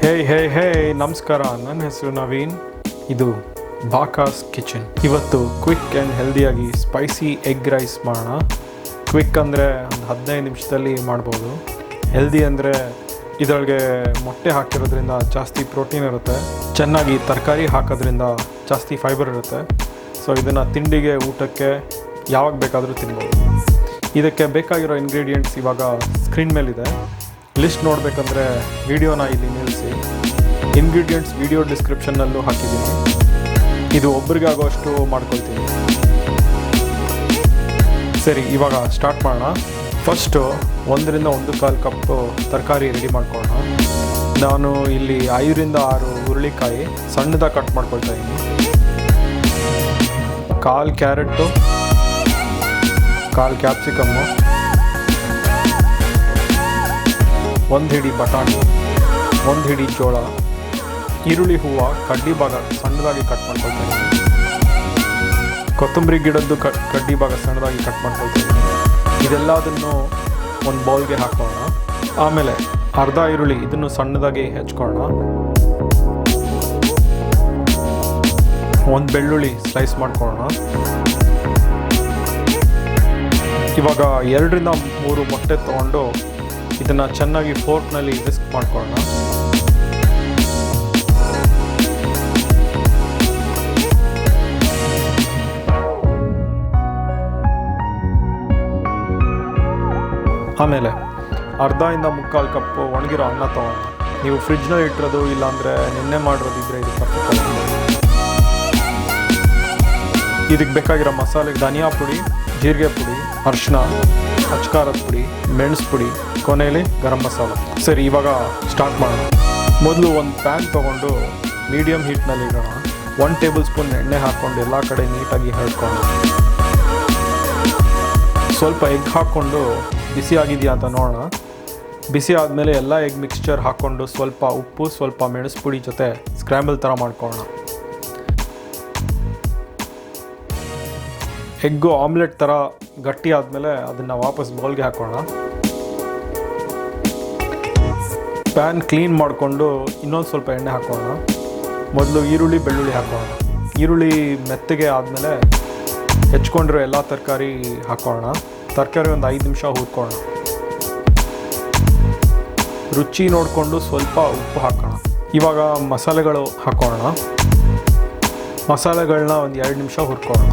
ಹೇ ನಮಸ್ಕಾರ. ನನ್ನ ಹೆಸರು ನವೀನ್. ಇದು ಬಾಕಾಸ್ ಕಿಚನ್. ಇವತ್ತು ಕ್ವಿಕ್ ಆ್ಯಂಡ್ ಹೆಲ್ದಿಯಾಗಿ ಸ್ಪೈಸಿ ಎಗ್ ರೈಸ್ ಮಾಡೋಣ. ಕ್ವಿಕ್ ಅಂದರೆ ಒಂದು 15 ನಿಮಿಷದಲ್ಲಿ ಮಾಡ್ಬೋದು. ಹೆಲ್ದಿ ಅಂದರೆ ಇದರೊಳಗೆ ಮೊಟ್ಟೆ ಹಾಕಿರೋದ್ರಿಂದ ಜಾಸ್ತಿ ಪ್ರೋಟೀನ್ ಇರುತ್ತೆ, ಚೆನ್ನಾಗಿ ತರಕಾರಿ ಹಾಕೋದ್ರಿಂದ ಜಾಸ್ತಿ ಫೈಬರ್ ಇರುತ್ತೆ. ಸೊ ಇದನ್ನು ತಿಂಡಿಗೆ, ಊಟಕ್ಕೆ ಯಾವಾಗ ಬೇಕಾದರೂ ತಿನ್ಬೋದು. ಇದಕ್ಕೆ ಬೇಕಾಗಿರೋ ಇಂಗ್ರೀಡಿಯೆಂಟ್ಸ್ ಇವಾಗ ಸ್ಕ್ರೀನ್ ಮೇಲಿದೆ. ಲಿಸ್ಟ್ ನೋಡಬೇಕಂದ್ರೆ ವಿಡಿಯೋನ ಇಲ್ಲಿ ನಿಲ್ಲಿಸಿ. ಇಂಗ್ರೀಡಿಯೆಂಟ್ಸ್ ವಿಡಿಯೋ ಡಿಸ್ಕ್ರಿಪ್ಷನ್ನಲ್ಲೂ ಹಾಕಿದ್ದೀನಿ. ಇದು ಒಬ್ರಿಗಾಗೋಷ್ಟು ಮಾಡ್ಕೊಳ್ತೀನಿ. ಸರಿ, ಇವಾಗ ಸ್ಟಾರ್ಟ್ ಮಾಡೋಣ. ಫಸ್ಟು 1 ರಿಂದ 1.25 ಕಪ್ಪು ತರಕಾರಿ ರೆಡಿ ಮಾಡ್ಕೊಳ್ಳೋಣ. ನಾನು ಇಲ್ಲಿ 5 ರಿಂದ 6 ಹುರುಳಿಕಾಯಿ ಸಣ್ಣದಾಗಿ ಕಟ್ ಮಾಡ್ಕೊಳ್ತಾ ಇದ್ದೀನಿ. 1/4 ಕ್ಯಾರೆಟು, 1/4 ಕ್ಯಾಪ್ಸಿಕಮ್ಮು, 1 ಹಿಡಿ ಬಟಾಣಿ, 1 ಹಿಡಿ ಜೋಳ, ಈರುಳ್ಳಿ ಹೂವು ಕಡ್ಡಿ ಭಾಗ ಸಣ್ಣದಾಗಿ ಕಟ್ ಮಾಡ್ಕೊಳ್ತೀನಿ. ಕೊತ್ತಂಬರಿ ಗಿಡದ್ದು ಕಡ್ಡಿ ಭಾಗ ಸಣ್ಣದಾಗಿ ಕಟ್ ಮಾಡ್ಕೊಳ್ತೀನಿ. ಇದೆಲ್ಲದನ್ನು ಒಂದು ಬೌಲ್ಗೆ ಹಾಕೋಣ. ಆಮೇಲೆ ಅರ್ಧ ಈರುಳ್ಳಿ ಇದನ್ನು ಸಣ್ಣದಾಗಿ ಹೆಚ್ಕೊಳ್ಳೋಣ. 1 ಬೆಳ್ಳುಳ್ಳಿ ಸ್ಲೈಸ್ ಮಾಡ್ಕೊಳ್ಳೋಣ. ಇವಾಗ 2 ರಿಂದ 3 ಮೊಟ್ಟೆ ತೊಗೊಂಡು ಇದನ್ನು ಚೆನ್ನಾಗಿ ಫೋರ್ಕ್ನಲ್ಲಿ ವಿಸ್ಕ್ ಮಾಡ್ಕೊಳ್ಳೋಣ. ಆಮೇಲೆ 1/2 ರಿಂದ 3/4 ಕಪ್ಪು ಒಣಗಿರೋ ಅನ್ನ ತೊಗೊಳ್ಳೋಣ. ನೀವು ಫ್ರಿಜ್ನಲ್ಲಿ ಇಟ್ಟಿರೋದು ಇಲ್ಲಾಂದರೆ ನಿನ್ನೆ ಮಾಡಿರೋದಿದ್ರೆ ಇದು ಪರ್ಫೆಕ್ಟ್ ಆಗುತ್ತೆ. ಇದಕ್ಕೆ ಬೇಕಾಗಿರೋ ಮಸಾಲೆ: ಧನಿಯಾ ಪುಡಿ, ಜೀರಿಗೆ ಪುಡಿ, ಅರಿಶಿನ, ಅಚ್ಕಾರದ ಪುಡಿ, ಮೆಣಸು ಪುಡಿ, ಕೊನೆಯಲ್ಲಿ ಗರಂ ಮಸಾಲ. ಸರಿ, ಇವಾಗ ಸ್ಟಾರ್ಟ್ ಮಾಡೋಣ. ಮೊದಲು ಒಂದು ಪ್ಯಾನ್ ತೊಗೊಂಡು ಮೀಡಿಯಮ್ ಹೀಟ್ನಲ್ಲಿ ಇಡೋಣ. 1 ಟೇಬಲ್ ಸ್ಪೂನ್ ಎಣ್ಣೆ ಹಾಕ್ಕೊಂಡು ಎಲ್ಲ ಕಡೆ ನೀಟಾಗಿ ಹರಡ್ಕೊಂಡು ಸ್ವಲ್ಪ ಎಗ್ ಹಾಕ್ಕೊಂಡು ಬಿಸಿ ಆಗಿದೆಯಾ ಅಂತ ನೋಡೋಣ. ಬಿಸಿ ಆದಮೇಲೆ ಎಲ್ಲ ಎಗ್ ಮಿಕ್ಸ್ಚರ್ ಹಾಕ್ಕೊಂಡು ಸ್ವಲ್ಪ ಉಪ್ಪು, ಸ್ವಲ್ಪ ಮೆಣಸು ಪುಡಿ ಜೊತೆ ಸ್ಕ್ರ್ಯಾಂಬಲ್ ಥರ ಮಾಡ್ಕೊಳ್ಳೋಣ. ಎಗ್ಗು ಆಮ್ಲೆಟ್ ಥರ ಗಟ್ಟಿ ಆದಮೇಲೆ ಅದನ್ನು ವಾಪಸ್ ಬೌಲ್ಗೆ ಹಾಕೋಣ. ಪ್ಯಾನ್ ಕ್ಲೀನ್ ಮಾಡಿಕೊಂಡು ಇನ್ನೊಂದು ಸ್ವಲ್ಪ ಎಣ್ಣೆ ಹಾಕೋಣ. ಮೊದಲು ಈರುಳ್ಳಿ, ಬೆಳ್ಳುಳ್ಳಿ ಹಾಕೋಣ. ಈರುಳ್ಳಿ ಮೆತ್ತಗೆ ಆದಮೇಲೆ ಹೆಚ್ಕೊಂಡಿರೋ ಎಲ್ಲ ತರಕಾರಿ ಹಾಕೋಣ. ತರಕಾರಿ ಒಂದು 5 ನಿಮಿಷ ಹುರ್ಕೋಣ. ರುಚಿ ನೋಡಿಕೊಂಡು ಸ್ವಲ್ಪ ಉಪ್ಪು ಹಾಕೋಣ. ಇವಾಗ ಮಸಾಲೆಗಳು ಹಾಕೋಣ. ಮಸಾಲೆಗಳನ್ನ ಒಂದು 2 ನಿಮಿಷ ಹುರ್ಕೋಣ.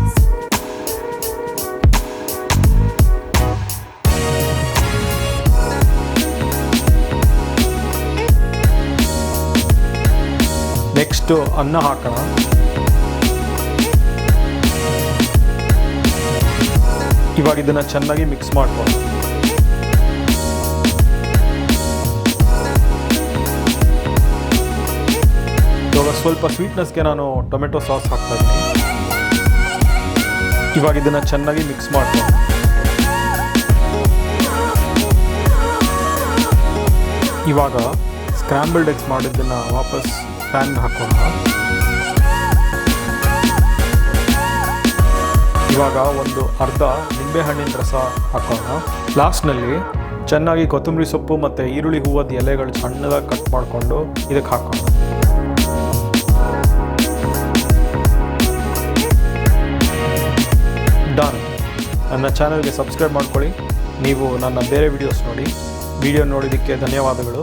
ನೆಕ್ಸ್ಟು ಅನ್ನ ಹಾಕೋಣ. ಇವಾಗ ಇದನ್ನು ಚೆನ್ನಾಗಿ ಮಿಕ್ಸ್ ಮಾಡ್ಕೊಳ್ಳೋಣ. ಇವಾಗ ಸ್ವಲ್ಪ ಸ್ವೀಟ್ನೆಸ್ಗೆ ನಾನು ಟೊಮೆಟೊ ಸಾಸ್ ಹಾಕ್ತಾ ಇದ್ದೀನಿ. ಇವಾಗ ಇದನ್ನು ಚೆನ್ನಾಗಿ ಮಿಕ್ಸ್ ಮಾಡ್ಕೊಳ್ಳೋಣ. ಇವಾಗ ಸ್ಕ್ರ್ಯಾಂಬಲ್ಡ್ ಎಗ್ಸ್ ಮಾಡಿದ್ದನ್ನು ವಾಪಸ್ ಪ್ಯಾನ್ಗೆ ಹಾಕೋಣ. ಇವಾಗ ಒಂದು ಅರ್ಧ ನಿಂಬೆಹಣ್ಣಿನ ರಸ ಹಾಕೋಣ. ಲಾಸ್ಟ್ನಲ್ಲಿ ಚೆನ್ನಾಗಿ ಕೊತ್ತಂಬರಿ ಸೊಪ್ಪು ಮತ್ತು ಈರುಳ್ಳಿ ಹೂವದ ಎಲೆಗಳು ಸಣ್ಣದಾಗಿ ಕಟ್ ಮಾಡಿಕೊಂಡು ಇದಕ್ಕೆ ಹಾಕೋಣ. ಡನ್. ನನ್ನ ಚಾನಲ್ಗೆ ಸಬ್ಸ್ಕ್ರೈಬ್ ಮಾಡ್ಕೊಳ್ಳಿ. ನೀವು ನನ್ನ ಬೇರೆ ವಿಡಿಯೋಸ್ ನೋಡಿ. ವಿಡಿಯೋ ನೋಡಿದ್ದಕ್ಕೆ ಧನ್ಯವಾದಗಳು.